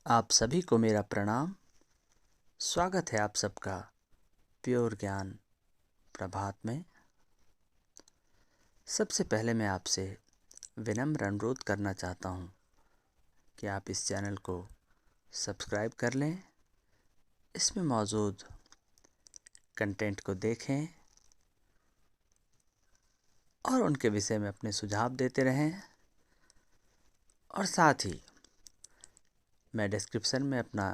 आप सभी को मेरा प्रणाम। स्वागत है आप सबका प्योर ज्ञान प्रभात में। सबसे पहले मैं आपसे विनम्र अनुरोध करना चाहता हूँ कि आप इस चैनल को सब्सक्राइब कर लें, इसमें मौजूद कंटेंट को देखें और उनके विषय में अपने सुझाव देते रहें। और साथ ही मैं डिस्क्रिप्शन में अपना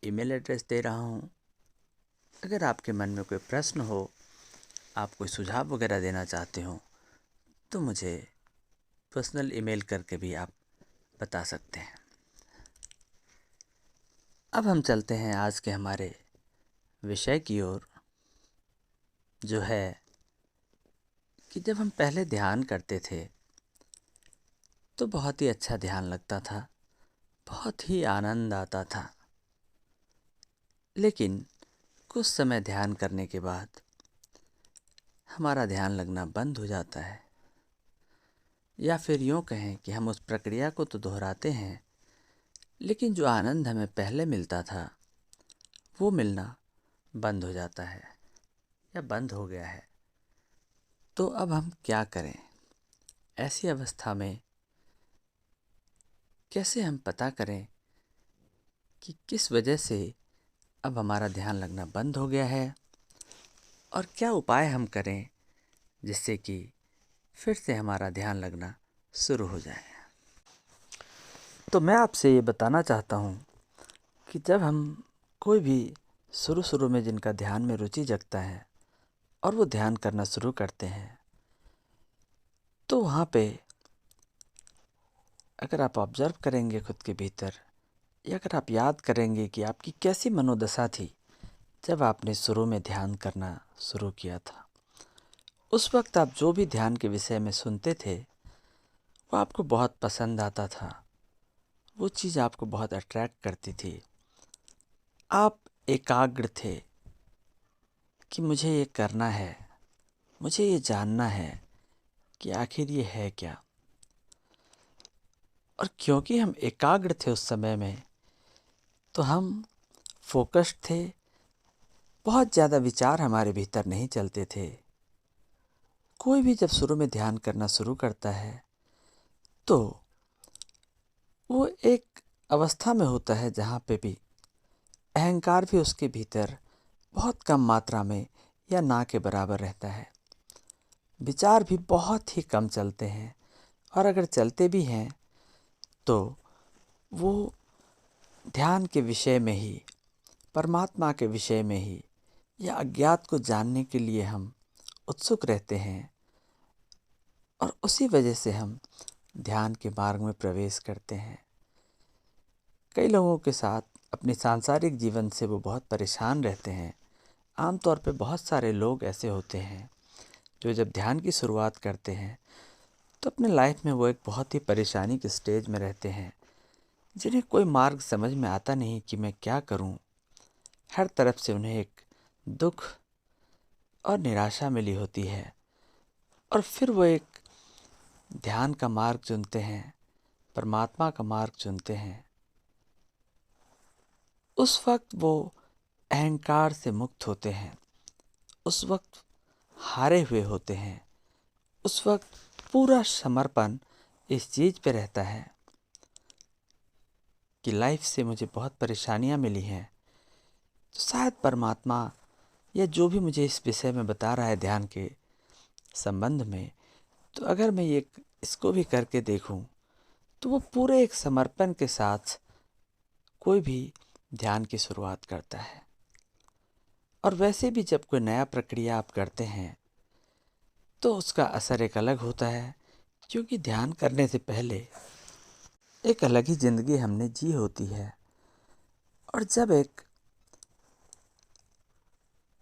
ईमेल एड्रेस दे रहा हूँ। अगर आपके मन में कोई प्रश्न हो, आप कोई सुझाव वगैरह देना चाहते हो, तो मुझे पर्सनल ईमेल करके भी आप बता सकते हैं। अब हम चलते हैं आज के हमारे विषय की ओर, जो है कि जब हम पहले ध्यान करते थे तो बहुत ही अच्छा ध्यान लगता था, बहुत ही आनंद आता था। लेकिन कुछ समय ध्यान करने के बाद हमारा ध्यान लगना बंद हो जाता है, या फिर यूँ कहें कि हम उस प्रक्रिया को तो दोहराते हैं, लेकिन जो आनंद हमें पहले मिलता था वो मिलना बंद हो जाता है या बंद हो गया है। तो अब हम क्या करें? ऐसी अवस्था में कैसे हम पता करें कि किस वजह से अब हमारा ध्यान लगना बंद हो गया है, और क्या उपाय हम करें जिससे कि फिर से हमारा ध्यान लगना शुरू हो जाए? तो मैं आपसे ये बताना चाहता हूँ कि जब हम कोई भी शुरू में जिनका ध्यान में रुचि जगता है और वो ध्यान करना शुरू करते हैं, तो वहाँ पे अगर आप ऑब्ज़र्व करेंगे खुद के भीतर, या अगर आप याद करेंगे कि आपकी कैसी मनोदशा थी जब आपने शुरू में ध्यान करना शुरू किया था, उस वक्त आप जो भी ध्यान के विषय में सुनते थे वो आपको बहुत पसंद आता था, वो चीज़ आपको बहुत अट्रैक्ट करती थी। आप एकाग्र थे कि मुझे ये करना है, मुझे ये जानना है कि आखिर ये है क्या। और क्योंकि हम एकाग्र थे उस समय में, तो हम फोकस्ड थे, बहुत ज़्यादा विचार हमारे भीतर नहीं चलते थे। कोई भी जब शुरू में ध्यान करना शुरू करता है तो वो एक अवस्था में होता है जहाँ पे भी अहंकार भी उसके भीतर बहुत कम मात्रा में या ना के बराबर रहता है। विचार भी बहुत ही कम चलते हैं, और अगर चलते भी हैं तो वो ध्यान के विषय में ही, परमात्मा के विषय में ही, या अज्ञात को जानने के लिए हम उत्सुक रहते हैं, और उसी वजह से हम ध्यान के मार्ग में प्रवेश करते हैं। कई लोगों के साथ अपने सांसारिक जीवन से वो बहुत परेशान रहते हैं। आमतौर पे बहुत सारे लोग ऐसे होते हैं जो जब ध्यान की शुरुआत करते हैं तो अपने लाइफ में वो एक बहुत ही परेशानी के स्टेज में रहते हैं, जिन्हें कोई मार्ग समझ में आता नहीं कि मैं क्या करूं। हर तरफ से उन्हें एक दुख और निराशा मिली होती है, और फिर वो एक ध्यान का मार्ग चुनते हैं, परमात्मा का मार्ग चुनते हैं। उस वक्त वो अहंकार से मुक्त होते हैं, उस वक्त हारे हुए होते हैं, उस वक्त पूरा समर्पण इस चीज़ पे रहता है कि लाइफ से मुझे बहुत परेशानियां मिली हैं, तो शायद परमात्मा या जो भी मुझे इस विषय में बता रहा है ध्यान के संबंध में, तो अगर मैं ये इसको भी करके देखूं, तो वो पूरे एक समर्पण के साथ कोई भी ध्यान की शुरुआत करता है। और वैसे भी जब कोई नया प्रक्रिया आप करते हैं तो उसका असर एक अलग होता है, क्योंकि ध्यान करने से पहले एक अलग ही ज़िंदगी हमने जी होती है। और जब एक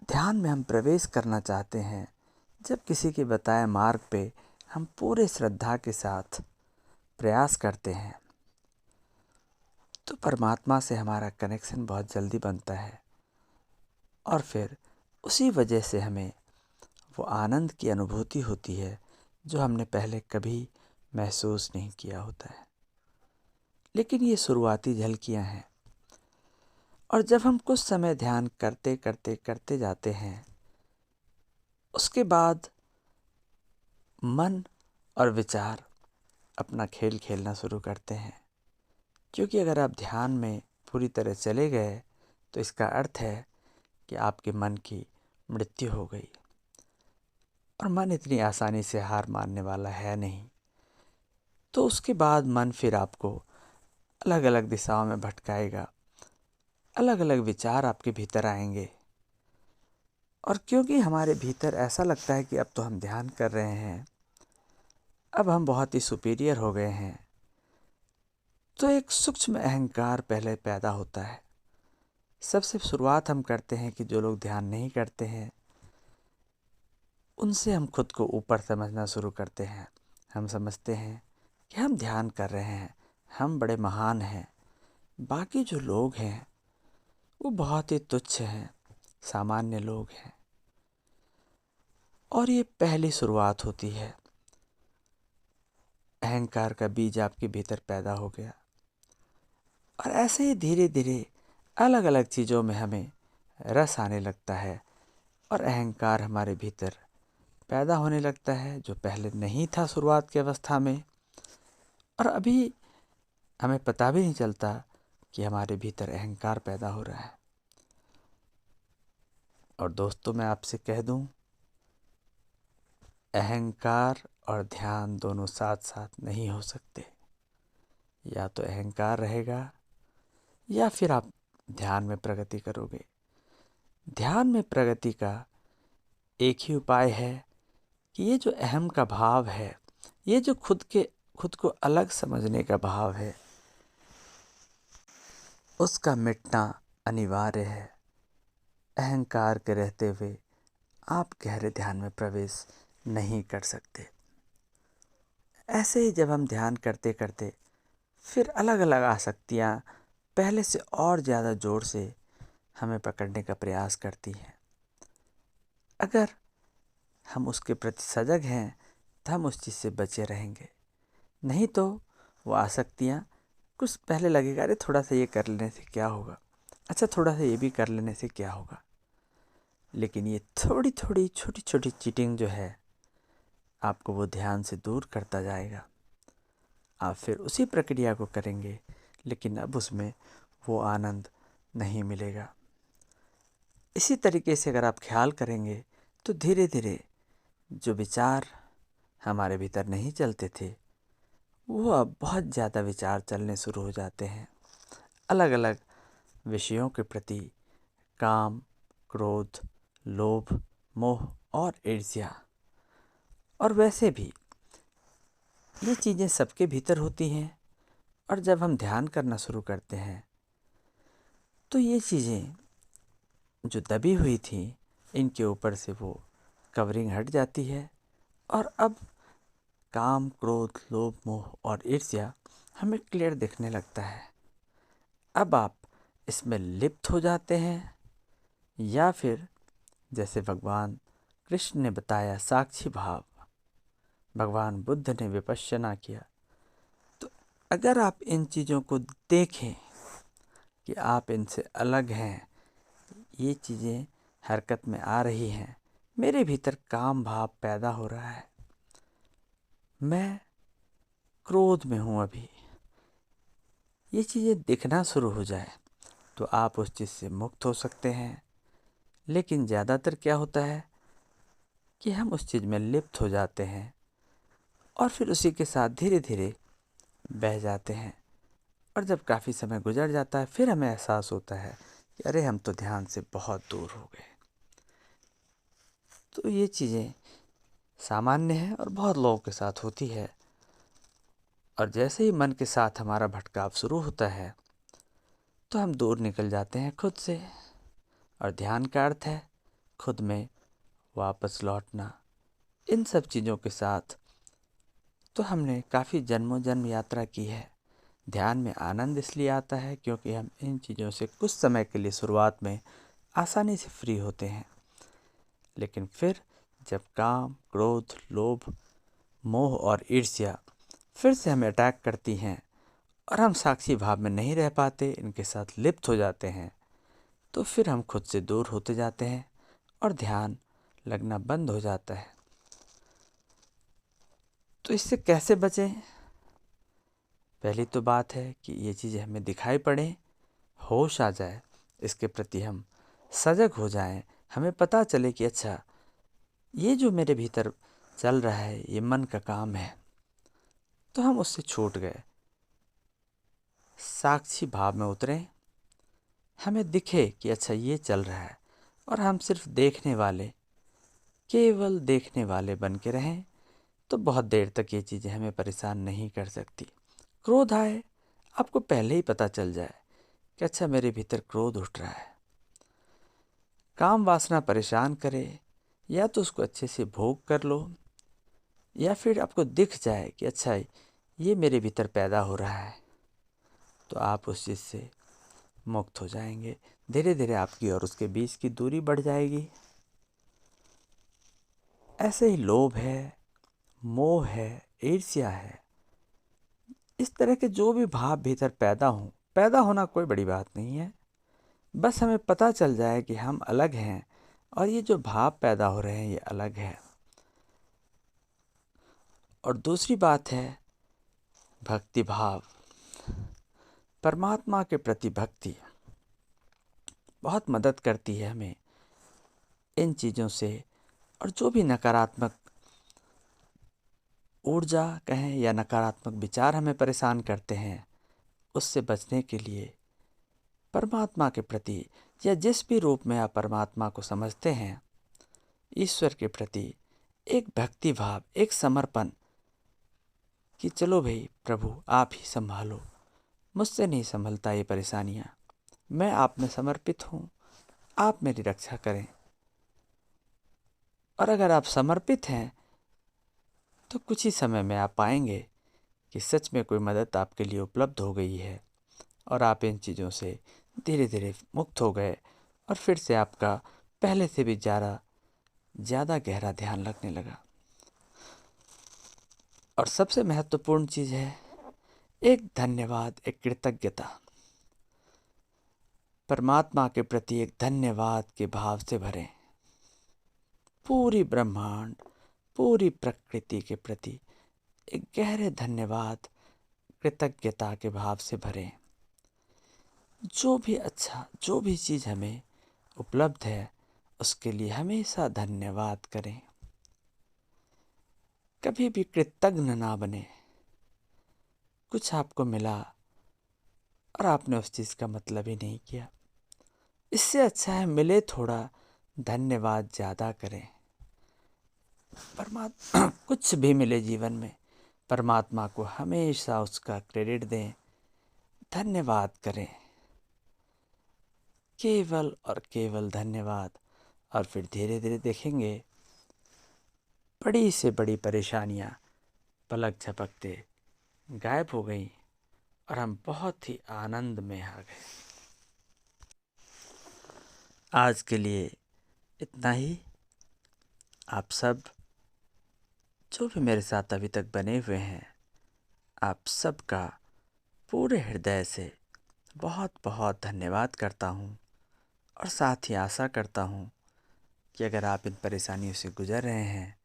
ध्यान में हम प्रवेश करना चाहते हैं, जब किसी के बताए मार्ग पे हम पूरे श्रद्धा के साथ प्रयास करते हैं, तो परमात्मा से हमारा कनेक्शन बहुत जल्दी बनता है, और फिर उसी वजह से हमें वो आनंद की अनुभूति होती है जो हमने पहले कभी महसूस नहीं किया होता है। लेकिन ये शुरुआती झलकियाँ हैं। और जब हम कुछ समय ध्यान करते करते करते जाते हैं, उसके बाद मन और विचार अपना खेल खेलना शुरू करते हैं। क्योंकि अगर आप ध्यान में पूरी तरह चले गए तो इसका अर्थ है कि आपके मन की मृत्यु हो गई। और मन इतनी आसानी से हार मानने वाला है नहीं। तो उसके बाद मन फिर आपको अलग अलग दिशाओं में भटकाएगा, अलग अलग विचार आपके भीतर आएंगे। और क्योंकि हमारे भीतर ऐसा लगता है कि अब तो हम ध्यान कर रहे हैं, अब हम बहुत ही सुपीरियर हो गए हैं, तो एक सूक्ष्म अहंकार पहले पैदा होता है। सबसे शुरुआत हम करते हैं कि जो लोग ध्यान नहीं करते हैं उनसे हम खुद को ऊपर समझना शुरू करते हैं। हम समझते हैं कि हम ध्यान कर रहे हैं, हम बड़े महान हैं, बाकी जो लोग हैं वो बहुत ही तुच्छ हैं, सामान्य लोग हैं। और ये पहली शुरुआत होती है। अहंकार का बीज आपके भीतर पैदा हो गया और ऐसे ही धीरे धीरे अलग अलग चीज़ों में हमें रस आने लगता है और अहंकार हमारे भीतर पैदा होने लगता है, जो पहले नहीं था शुरुआत की अवस्था में। और अभी हमें पता भी नहीं चलता कि हमारे भीतर अहंकार पैदा हो रहा है। और दोस्तों, मैं आपसे कह दूं, अहंकार और ध्यान दोनों साथ साथ नहीं हो सकते। या तो अहंकार रहेगा या फिर आप ध्यान में प्रगति करोगे। ध्यान में प्रगति का एक ही उपाय है कि ये जो अहम का भाव है, ये जो खुद को अलग समझने का भाव है, उसका मिटना अनिवार्य है। अहंकार के रहते हुए आप गहरे ध्यान में प्रवेश नहीं कर सकते। ऐसे ही जब हम ध्यान करते करते फिर अलग अलग आसक्तियाँ पहले से और ज़्यादा जोर से हमें पकड़ने का प्रयास करती हैं। अगर हम उसके प्रति सजग हैं तो हम उस चीज़ से बचे रहेंगे, नहीं तो वो आसक्तियाँ कुछ पहले लगेगा, अरे थोड़ा सा ये कर लेने से क्या होगा, अच्छा थोड़ा सा ये भी कर लेने से क्या होगा। लेकिन ये थोड़ी थोड़ी छोटी छोटी चीटिंग जो है आपको वो ध्यान से दूर करता जाएगा। आप फिर उसी प्रक्रिया को करेंगे, लेकिन अब उसमें वो आनंद नहीं मिलेगा। इसी तरीके से अगर आप ख्याल करेंगे तो धीरे धीरे जो विचार हमारे भीतर नहीं चलते थे वो अब बहुत ज़्यादा विचार चलने शुरू हो जाते हैं, अलग अलग विषयों के प्रति। काम, क्रोध, लोभ, मोह और ईर्ष्या। और वैसे भी ये चीज़ें सबके भीतर होती हैं। और जब हम ध्यान करना शुरू करते हैं तो ये चीज़ें जो दबी हुई थी, इनके ऊपर से वो कवरिंग हट जाती है और अब काम, क्रोध, लोभ, मोह और ईर्ष्या हमें क्लियर दिखने लगता है। अब आप इसमें लिप्त हो जाते हैं, या फिर जैसे भगवान कृष्ण ने बताया, साक्षी भाव, भगवान बुद्ध ने विपश्यना किया। तो अगर आप इन चीज़ों को देखें कि आप इनसे अलग हैं, ये चीज़ें हरकत में आ रही हैं, मेरे भीतर काम भाव पैदा हो रहा है, मैं क्रोध में हूँ, अभी ये चीज़ें दिखना शुरू हो जाए तो आप उस चीज़ से मुक्त हो सकते हैं। लेकिन ज़्यादातर क्या होता है कि हम उस चीज़ में लिप्त हो जाते हैं और फिर उसी के साथ धीरे धीरे बह जाते हैं। और जब काफ़ी समय गुजर जाता है फिर हमें एहसास होता है कि अरे हम तो ध्यान से बहुत दूर हो गए। तो ये चीज़ें सामान्य हैं और बहुत लोगों के साथ होती है। और जैसे ही मन के साथ हमारा भटकाव शुरू होता है तो हम दूर निकल जाते हैं खुद से। और ध्यान का अर्थ है खुद में वापस लौटना। इन सब चीज़ों के साथ तो हमने काफ़ी जन्मों जन्म यात्रा की है। ध्यान में आनंद इसलिए आता है क्योंकि हम इन चीज़ों से कुछ समय के लिए शुरुआत में आसानी से फ्री होते हैं। लेकिन फिर जब काम, क्रोध, लोभ, मोह और ईर्ष्या फिर से हमें अटैक करती हैं और हम साक्षी भाव में नहीं रह पाते, इनके साथ लिप्त हो जाते हैं, तो फिर हम खुद से दूर होते जाते हैं और ध्यान लगना बंद हो जाता है। तो इससे कैसे बचें? पहली तो बात है कि ये चीज़ें हमें दिखाई पड़े, होश आ जाए, इसके प्रति हम सजग हो जाएं, हमें पता चले कि अच्छा ये जो मेरे भीतर चल रहा है ये मन का काम है, तो हम उससे छूट गए, साक्षी भाव में उतरें, हमें दिखे कि अच्छा ये चल रहा है और हम सिर्फ देखने वाले, केवल देखने वाले बन के रहें, तो बहुत देर तक ये चीज़ें हमें परेशान नहीं कर सकती। क्रोध आए, आपको पहले ही पता चल जाए कि अच्छा मेरे भीतर क्रोध उठ रहा है, काम वासना परेशान करे, या तो उसको अच्छे से भोग कर लो, या फिर आपको दिख जाए कि अच्छा ये मेरे भीतर पैदा हो रहा है, तो आप उस चीज़ से मुक्त हो जाएंगे। धीरे धीरे आपकी और उसके बीच की दूरी बढ़ जाएगी। ऐसे ही लोभ है, मोह है, ईर्ष्या है, इस तरह के जो भी भाव भीतर पैदा होना कोई बड़ी बात नहीं है, बस हमें पता चल जाए कि हम अलग हैं और ये जो भाव पैदा हो रहे हैं ये अलग है। और दूसरी बात है भक्ति भाव, परमात्मा के प्रति भक्ति बहुत मदद करती है हमें इन चीज़ों से। और जो भी नकारात्मक ऊर्जा कहें या नकारात्मक विचार हमें परेशान करते हैं, उससे बचने के लिए परमात्मा के प्रति, या जिस भी रूप में आप परमात्मा को समझते हैं, ईश्वर के प्रति एक भक्ति भाव, एक समर्पण कि चलो भाई प्रभु आप ही संभालो, मुझसे नहीं संभलता ये परेशानियाँ, मैं आप में समर्पित हूँ, आप मेरी रक्षा करें। और अगर आप समर्पित हैं तो कुछ ही समय में आप पाएंगे कि सच में कोई मदद आपके लिए उपलब्ध हो गई है और आप इन चीज़ों से धीरे धीरे मुक्त हो गए, और फिर से आपका पहले से भी ज़्यादा गहरा ध्यान लगने लगा। और सबसे महत्वपूर्ण चीज़ है एक धन्यवाद, एक कृतज्ञता, परमात्मा के प्रति एक धन्यवाद के भाव से भरें, पूरी ब्रह्मांड, पूरी प्रकृति के प्रति एक गहरे धन्यवाद, कृतज्ञता के भाव से भरें। जो भी अच्छा, जो भी चीज़ हमें उपलब्ध है उसके लिए हमेशा धन्यवाद करें, कभी भी कृतज्ञ ना बने। कुछ आपको मिला और आपने उस चीज़ का मतलब ही नहीं किया, इससे अच्छा है मिले थोड़ा, धन्यवाद ज़्यादा करें। परमात्मा कुछ भी मिले जीवन में, परमात्मा को हमेशा उसका क्रेडिट दें, धन्यवाद करें, केवल और केवल धन्यवाद। और फिर धीरे धीरे देखेंगे बड़ी से बड़ी परेशानियां पलक झपकते गायब हो गई और हम बहुत ही आनंद में आ गए। आज के लिए इतना ही। आप सब जो भी मेरे साथ अभी तक बने हुए हैं, आप सबका पूरे हृदय से बहुत बहुत धन्यवाद करता हूँ। और साथ ही आशा करता हूँ कि अगर आप इन परेशानियों से गुजर रहे हैं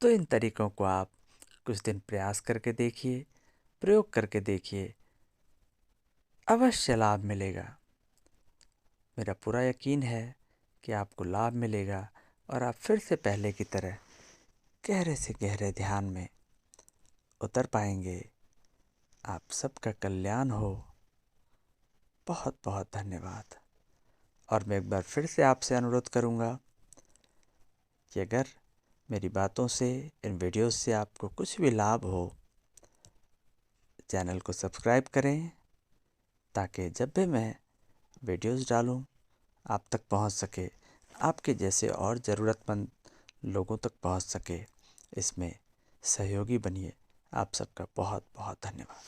तो इन तरीक़ों को आप कुछ दिन प्रयास करके देखिए, प्रयोग करके देखिए, अवश्य लाभ मिलेगा। मेरा पूरा यकीन है कि आपको लाभ मिलेगा और आप फिर से पहले की तरह गहरे से गहरे ध्यान में उतर पाएंगे। आप सबका कल्याण हो। बहुत बहुत धन्यवाद। और मैं एक बार फिर से आपसे अनुरोध करूंगा कि अगर मेरी बातों से, इन वीडियोस से आपको कुछ भी लाभ हो, चैनल को सब्सक्राइब करें ताकि जब भी मैं वीडियोस डालूं आप तक पहुंच सके, आपके जैसे और ज़रूरतमंद लोगों तक पहुंच सके। इसमें सहयोगी बनिए। आप सबका बहुत बहुत धन्यवाद।